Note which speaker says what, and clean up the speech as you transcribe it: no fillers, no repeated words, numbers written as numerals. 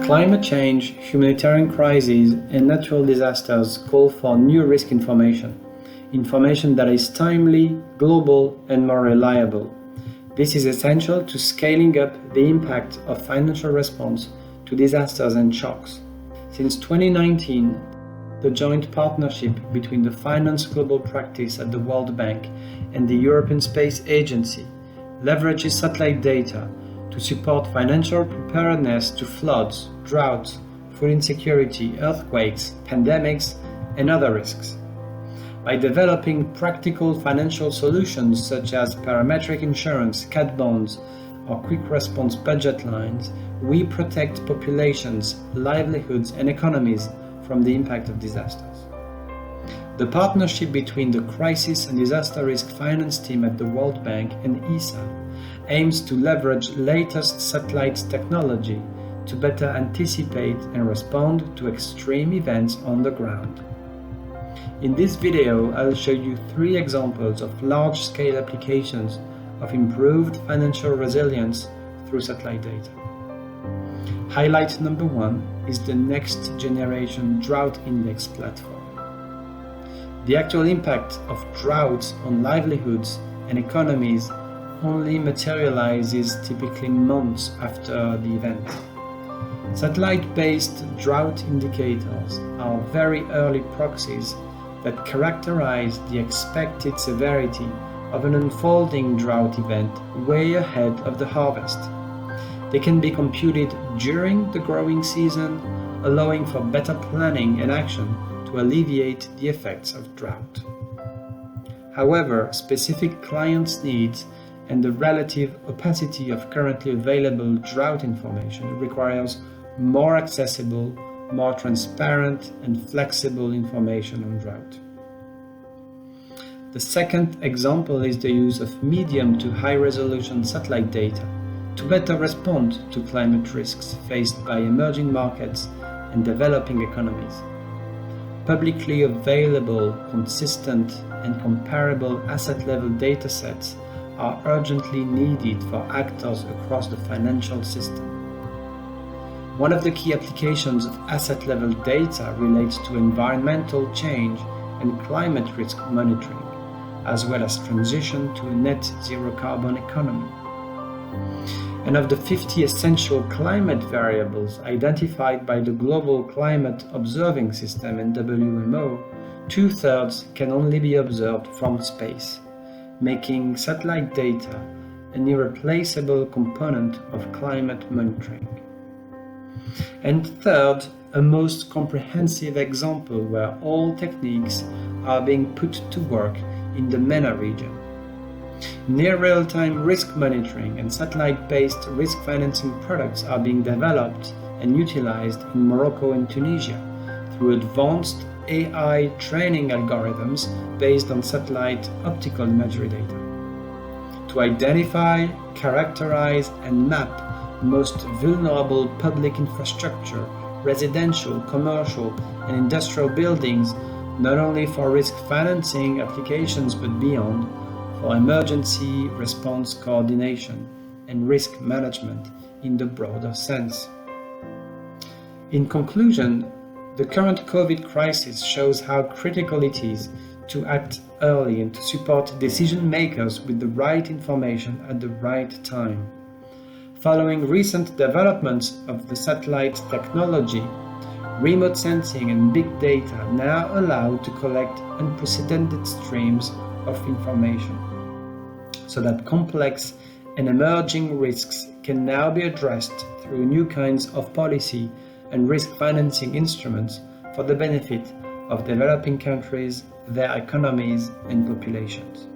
Speaker 1: Climate change, humanitarian crises, and natural disasters call for new risk information that is timely, global, and more reliable. This is essential to scaling up the impact of financial response to disasters and shocks. Since 2019, the joint partnership between the Finance Global Practice at the World Bank and the European Space Agency leverages satellite data to support financial preparedness to floods, droughts, food insecurity, earthquakes, pandemics, and other risks. By developing practical financial solutions such as parametric insurance, cat bonds, or quick response budget lines, we protect populations, livelihoods, and economies from the impact of disasters. The partnership between the Crisis and Disaster Risk Finance team at the World Bank and ESA aims to leverage latest satellite technology to better anticipate and respond to extreme events on the ground. In this video, I'll show you 3 examples of large-scale applications of improved financial resilience through satellite data. Highlight number 1 is the Next Generation Drought Index platform. The actual impact of droughts on livelihoods and economies only materializes typically months after the event. Satellite-based drought indicators are very early proxies that characterize the expected severity of an unfolding drought event way ahead of the harvest. They can be computed during the growing season, allowing for better planning and action to alleviate the effects of drought. However, specific clients' needs and the relative opacity of currently available drought information requires more accessible, more transparent, and flexible information on drought. The second example is the use of medium to high-resolution satellite data to better respond to climate risks faced by emerging markets and developing economies. Publicly available, consistent, and comparable asset-level datasets are urgently needed for actors across the financial system. One of the key applications of asset-level data relates to environmental change and climate risk monitoring, as well as transition to a net zero carbon economy. And of the 50 essential climate variables identified by the Global Climate Observing System and WMO, 2/3 can only be observed from space, making satellite data an irreplaceable component of climate monitoring. And third, a most comprehensive example where all techniques are being put to work in the MENA region. Near real-time risk monitoring and satellite-based risk financing products are being developed and utilized in Morocco and Tunisia through advanced AI training algorithms based on satellite optical imagery data. To identify, characterize, and map most vulnerable public infrastructure, residential, commercial, and industrial buildings, not only for risk financing applications but beyond, for emergency response coordination and risk management in the broader sense. In conclusion, the current COVID crisis shows how critical it is to act early and to support decision makers with the right information at the right time. Following recent developments of the satellite technology, remote sensing and big data now allow to collect unprecedented streams of information, so that complex and emerging risks can now be addressed through new kinds of policy and risk financing instruments for the benefit of developing countries, their economies, and populations.